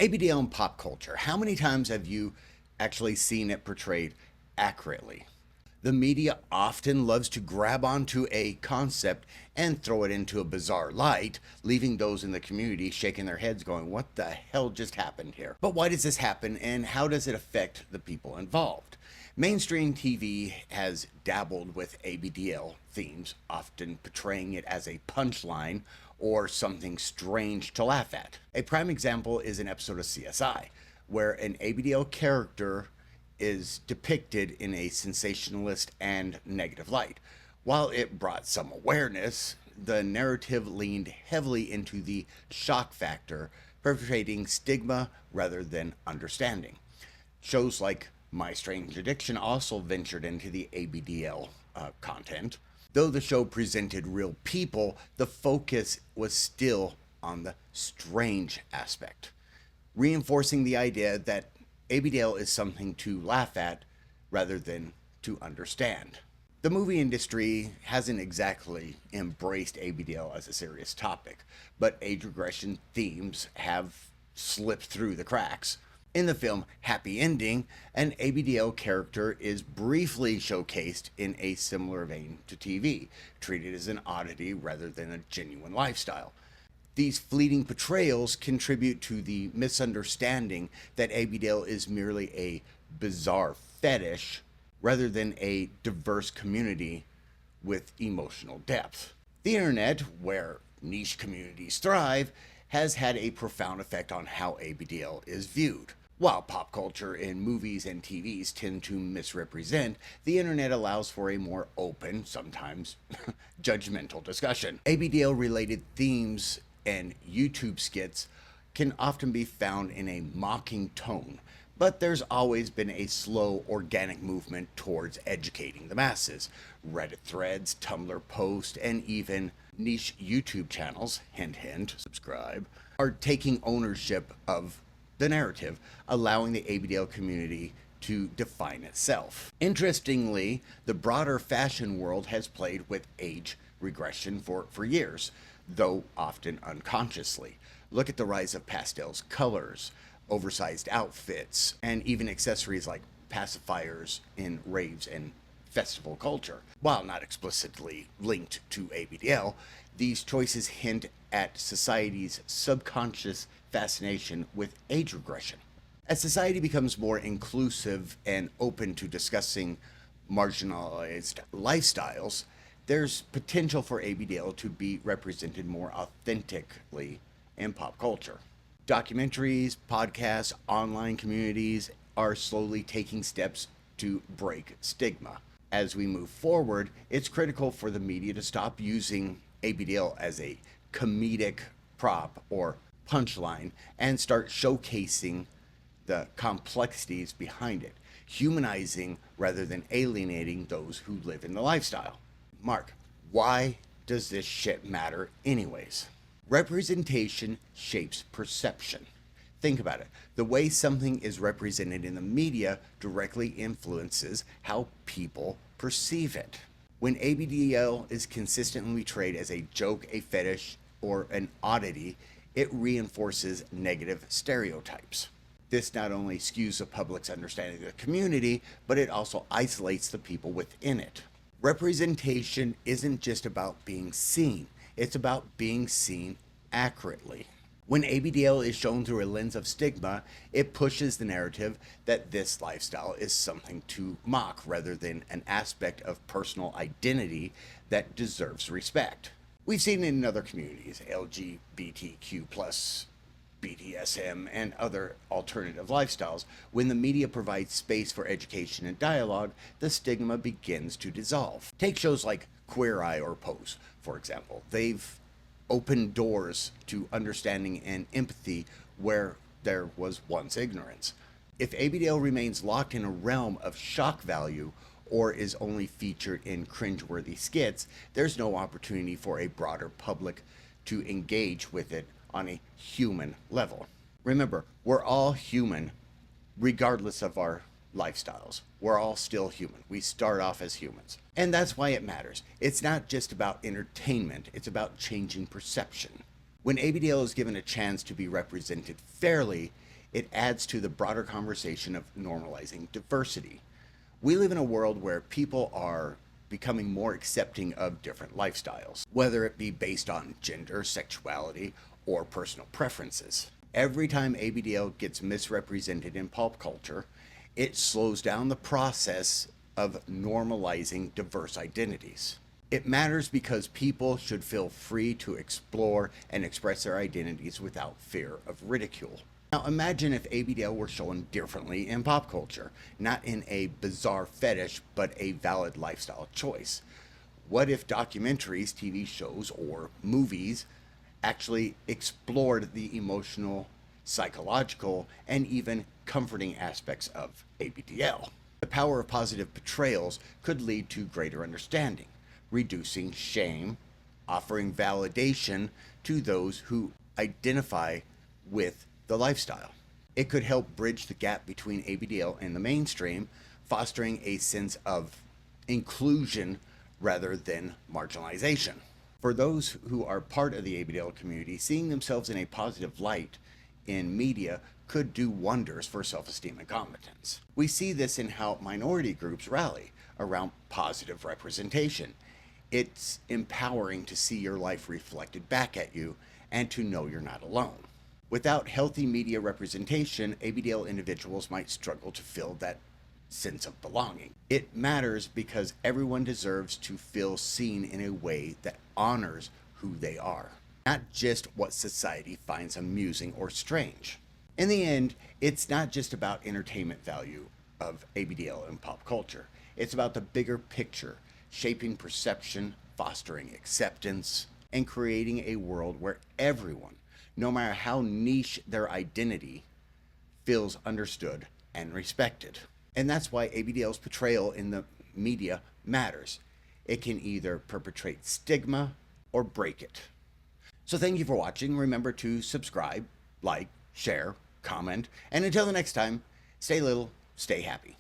ABDL in pop culture. How many times have you actually seen it portrayed accurately? The media often loves to grab onto a concept and throw it into a bizarre light, leaving those in the community shaking their heads going, what the hell just happened here? But why does this happen, and how does it affect the people involved? Mainstream TV has dabbled with ABDL themes, often portraying it as a punchline or something strange to laugh at. A prime example is an episode of CSI, where an ABDL character is depicted in a sensationalist and negative light. While it brought some awareness, the narrative leaned heavily into the shock factor, perpetrating stigma rather than understanding. Shows like My Strange Addiction also ventured into the ABDL content. Though the show presented real people, the focus was still on the strange aspect, reinforcing the idea that ABDL is something to laugh at rather than to understand. The movie industry hasn't exactly embraced ABDL as a serious topic, but age regression themes have slipped through the cracks. In the film Happy Ending, an ABDL character is briefly showcased in a similar vein to TV, treated as an oddity rather than a genuine lifestyle. These fleeting portrayals contribute to the misunderstanding that ABDL is merely a bizarre fetish rather than a diverse community with emotional depth. The internet, where niche communities thrive, has had a profound effect on how ABDL is viewed. While pop culture in movies and TVs tend to misrepresent, the internet allows for a more open, sometimes judgmental discussion. ABDL related themes and YouTube skits can often be found in a mocking tone, but there's always been a slow, organic movement towards educating the masses. Reddit threads, Tumblr posts, and even niche YouTube channels, hint hint, subscribe, are taking ownership of the narrative, allowing the ABDL community to define itself. Interestingly, the broader fashion world has played with age regression for years, though often unconsciously. Look at the rise of pastels, colors, oversized outfits, and even accessories like pacifiers in raves and festival culture. While not explicitly linked to ABDL, these choices hint at society's subconscious fascination with age regression. As society becomes more inclusive and open to discussing marginalized lifestyles, there's potential for ABDL to be represented more authentically in pop culture. Documentaries, podcasts, online communities are slowly taking steps to break stigma. As we move forward, it's critical for the media to stop using ABDL as a comedic prop or punchline and start showcasing the complexities behind it, humanizing rather than alienating those who live in the lifestyle. Mark, why does this shit matter anyways? Representation shapes perception. Think about it. The way something is represented in the media directly influences how people perceive it. When ABDL is consistently portrayed as a joke, a fetish, or an oddity, it reinforces negative stereotypes. This not only skews the public's understanding of the community, but it also isolates the people within it. Representation isn't just about being seen, it's about being seen accurately. When ABDL is shown through a lens of stigma, it pushes the narrative that this lifestyle is something to mock rather than an aspect of personal identity that deserves respect. We've seen it in other communities, LGBTQ+, BDSM, and other alternative lifestyles. When the media provides space for education and dialogue, the stigma begins to dissolve. Take shows like Queer Eye or Pose, for example. They've opened doors to understanding and empathy where there was once ignorance. If ABDL remains locked in a realm of shock value or is only featured in cringeworthy skits, there's no opportunity for a broader public to engage with it on a human level. Remember, we're all human regardless of our lifestyles. We're all still human. We start off as humans. And that's why it matters. It's not just about entertainment, it's about changing perception. When ABDL is given a chance to be represented fairly, it adds to the broader conversation of normalizing diversity. We live in a world where people are becoming more accepting of different lifestyles, whether it be based on gender, sexuality, or personal preferences. Every time ABDL gets misrepresented in pop culture, it slows down the process of normalizing diverse identities. It matters because people should feel free to explore and express their identities without fear of ridicule. Now imagine if ABDL were shown differently in pop culture, not in a bizarre fetish, but a valid lifestyle choice. What if documentaries, TV shows, or movies actually explored the emotional, psychological, and even comforting aspects of ABDL? The power of positive portrayals could lead to greater understanding, reducing shame, offering validation to those who identify with the lifestyle. It could help bridge the gap between ABDL and the mainstream, fostering a sense of inclusion rather than marginalization. For those who are part of the ABDL community, seeing themselves in a positive light in media could do wonders for self-esteem and competence. We see this in how minority groups rally around positive representation. It's empowering to see your life reflected back at you and to know you're not alone. Without healthy media representation, ABDL individuals might struggle to feel that sense of belonging. It matters because everyone deserves to feel seen in a way that honors who they are, not just what society finds amusing or strange. In the end, it's not just about entertainment value of ABDL and pop culture. It's about the bigger picture, shaping perception, fostering acceptance, and creating a world where everyone, no matter how niche their identity, feels understood and respected. And that's why ABDL's portrayal in the media matters. It can either perpetrate stigma or break it. So thank you for watching. Remember to subscribe, like, share, comment, and until the next time, stay little, stay happy.